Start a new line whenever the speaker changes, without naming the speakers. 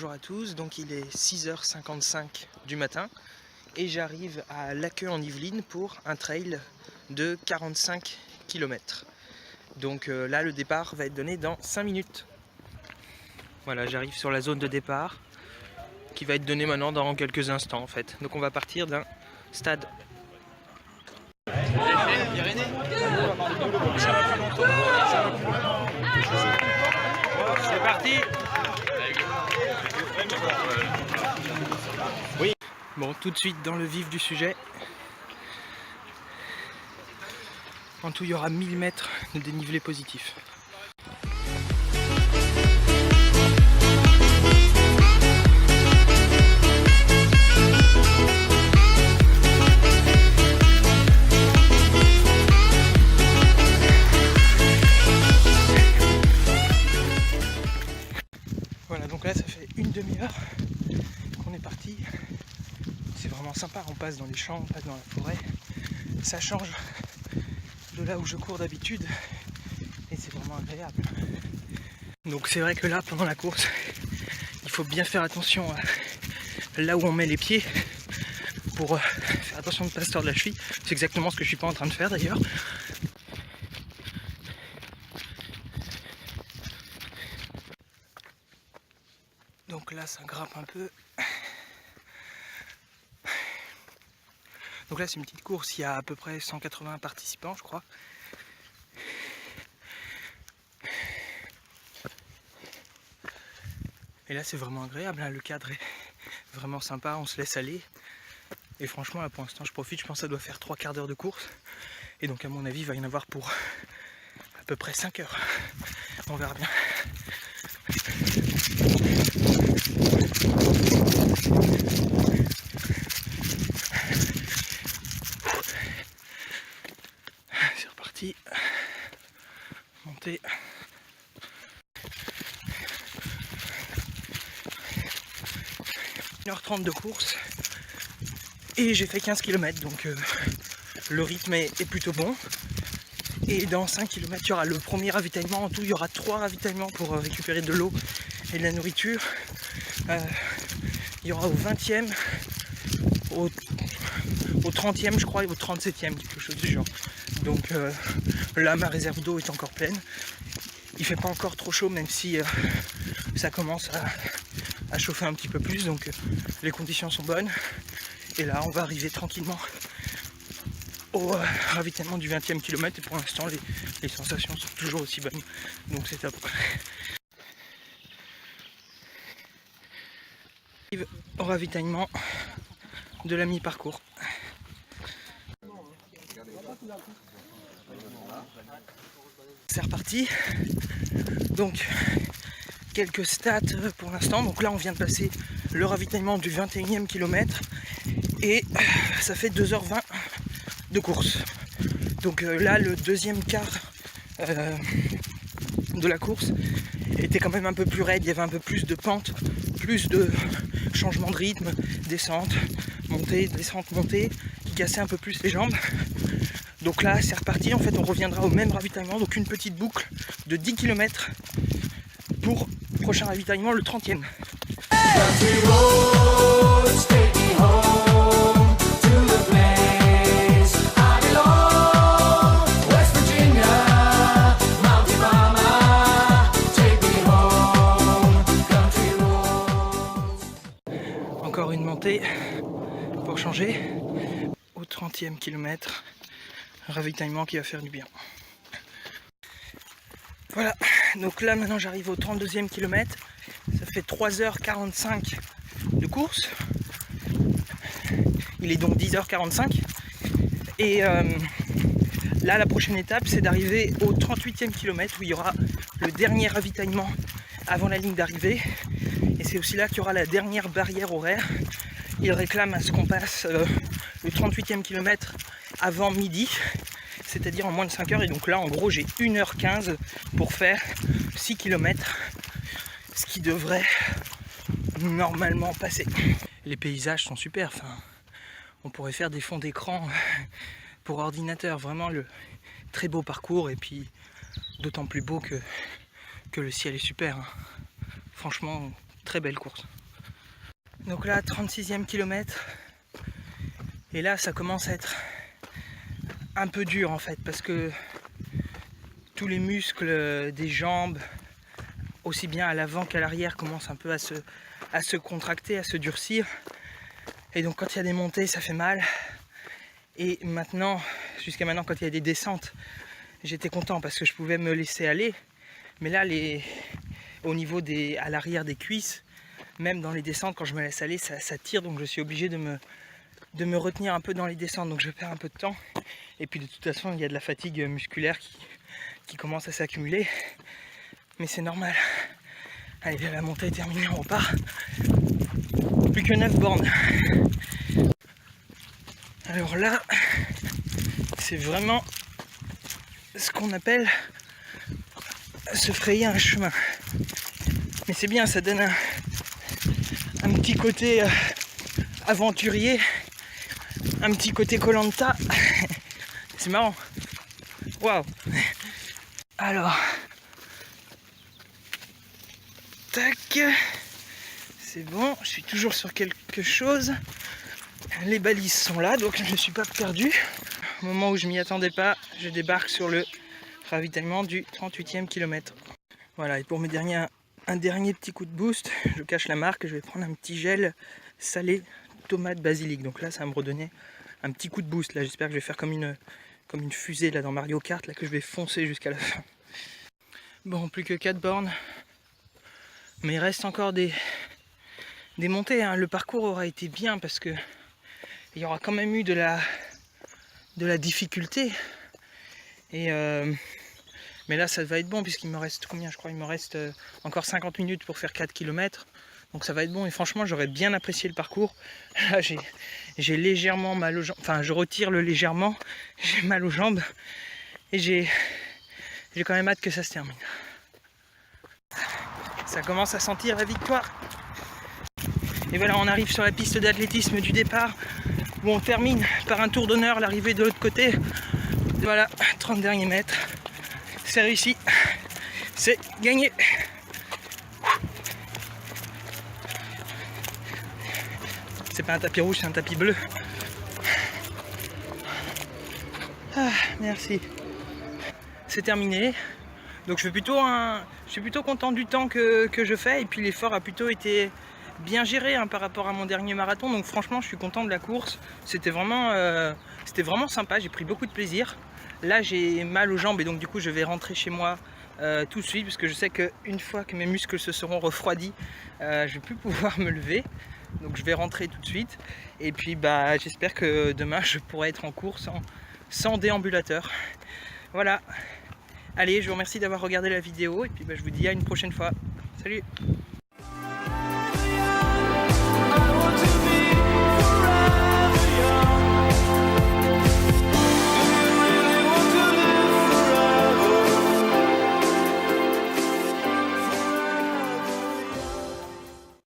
bonjour à tous, donc il est 6h55 du matin et j'arrive à Laqueux en Yvelines pour un trail de 45 km. Donc là le départ va être donné dans 5 minutes. Voilà, j'arrive sur la zone de départ qui va être donnée maintenant dans quelques instants en fait. Donc on va partir d'un stade. C'est parti. Oui. Bon, tout de suite dans le vif du sujet. En tout, il y aura 1000 mètres de dénivelé positif. Voilà, donc là ça fait une demi-heure qu'on est parti. C'est vraiment sympa, on passe dans les champs, on passe dans la forêt. Ça change de là où je cours d'habitude et c'est vraiment agréable. Donc c'est vrai que là, pendant la course, il faut bien faire attention à là où on met les pieds pour faire attention de ne pas se tordre la cheville. C'est exactement ce que je suis pas en train de faire d'ailleurs. Donc là ça grimpe un peu. Donc là c'est une petite course, il y a à peu près 180 participants je crois. Et là c'est vraiment agréable, hein. Le cadre est vraiment sympa, on se laisse aller. Et franchement là pour l'instant je profite, je pense que ça doit faire 3 quarts d'heure de course. Et donc à mon avis il va y en avoir pour à peu près 5 heures. On verra bien. C'est reparti. Montée. Une heure 30 de course. Et j'ai fait 15 km donc le rythme est plutôt bon. Et dans 5 km il y aura le premier ravitaillement. En tout il y aura 3 ravitaillements pour récupérer de l'eau et de la nourriture. Il y aura au 20e, au 30e je crois et au 37e, quelque chose du genre. Donc là ma réserve d'eau est encore pleine. Il fait pas encore trop chaud même si ça commence à chauffer un petit peu plus, donc les conditions sont bonnes. Et là on va arriver tranquillement au ravitaillement du 20e kilomètre et pour l'instant les sensations sont toujours aussi bonnes, donc c'est top. Au ravitaillement de la mi-parcours. C'est reparti. Donc quelques stats pour l'instant. Donc là on vient de passer le ravitaillement du 21e kilomètre et ça fait 2h20 de course. Donc là le deuxième quart de la course était quand même un peu plus raide, il y avait un peu plus de pente, plus de changement de rythme, descente, montée, descente, montée, qui cassait un peu plus les jambes. Donc là c'est reparti, en fait on reviendra au même ravitaillement, donc une petite boucle de 10 km pour le prochain ravitaillement, le 30e. Encore une montée pour changer au 30e kilomètre, ravitaillement qui va faire du bien. Voilà, donc là maintenant j'arrive au 32e kilomètre, ça fait 3h45 de course, il est donc 10h45 et là la prochaine étape c'est d'arriver au 38e kilomètre où il y aura le dernier ravitaillement avant la ligne d'arrivée et c'est aussi là qu'il y aura la dernière barrière horaire. Il réclame à ce qu'on passe le 38e kilomètre avant midi, c'est-à-dire en moins de 5 heures, et donc là en gros j'ai 1h15 pour faire 6 km, ce qui devrait normalement passer. Les paysages sont super, enfin, on pourrait faire des fonds d'écran pour ordinateur, vraiment le très beau parcours et puis d'autant plus beau que le ciel est super, hein. Franchement très belle course. Donc là, 36e kilomètre. Et là, ça commence à être un peu dur en fait, parce que tous les muscles des jambes, aussi bien à l'avant qu'à l'arrière, commencent un peu à se contracter, à se durcir. Et donc quand il y a des montées, ça fait mal. Et maintenant, jusqu'à maintenant, quand il y a des descentes, j'étais content parce que je pouvais me laisser aller. Mais là, au niveau à l'arrière des cuisses, même dans les descentes, quand je me laisse aller, ça tire. Donc je suis obligé de me retenir un peu dans les descentes. Donc je perds un peu de temps. Et puis de toute façon, il y a de la fatigue musculaire qui commence à s'accumuler. Mais c'est normal. Allez, la montée est terminée, on repart. Plus que 9 bornes. Alors là, c'est vraiment ce qu'on appelle se frayer un chemin. Mais c'est bien, ça donne un petit côté aventurier, un petit côté Koh-Lanta. C'est marrant. Waouh. Alors, tac, c'est bon, je suis toujours sur quelque chose. Les balises sont là, donc je ne me suis pas perdu. Au moment où je m'y attendais pas, je débarque sur le ravitaillement du 38e kilomètre. Voilà, et pour me donner un dernier petit coup de boost, je cache la marque, je vais prendre un petit gel salé tomate basilic. Donc là, ça va me redonner un petit coup de boost. Là, j'espère que je vais faire comme une fusée là dans Mario Kart, là que je vais foncer jusqu'à la fin. Bon, plus que 4 bornes. Mais il reste encore des montées, hein. Le parcours aura été bien parce que il y aura quand même eu de la difficulté. Et mais là ça va être bon puisqu'il me reste combien, je crois il me reste encore 50 minutes pour faire 4 km. Donc ça va être bon et franchement j'aurais bien apprécié le parcours. Là j'ai légèrement mal aux jambes, enfin je retire le légèrement, j'ai mal aux jambes et j'ai quand même hâte que ça se termine. Ça commence à sentir la victoire. Et voilà, on arrive sur la piste d'athlétisme du départ où on termine par un tour d'honneur, l'arrivée de l'autre côté. Voilà, 30 derniers mètres. C'est réussi. C'est gagné. C'est pas un tapis rouge, c'est un tapis bleu. Ah, merci. C'est terminé. Donc je suis plutôt content du temps que je fais. Et puis l'effort a plutôt été bien géré par rapport à mon dernier marathon. Donc franchement je suis content de la course. C'était vraiment sympa, j'ai pris beaucoup de plaisir. Là j'ai mal aux jambes et donc du coup je vais rentrer chez moi tout de suite parce que je sais qu'une fois que mes muscles se seront refroidis, je vais plus pouvoir me lever. Donc je vais rentrer tout de suite. Et puis j'espère que demain je pourrai être en course sans déambulateur. Voilà. Allez, je vous remercie d'avoir regardé la vidéo et puis je vous dis à une prochaine fois. Salut!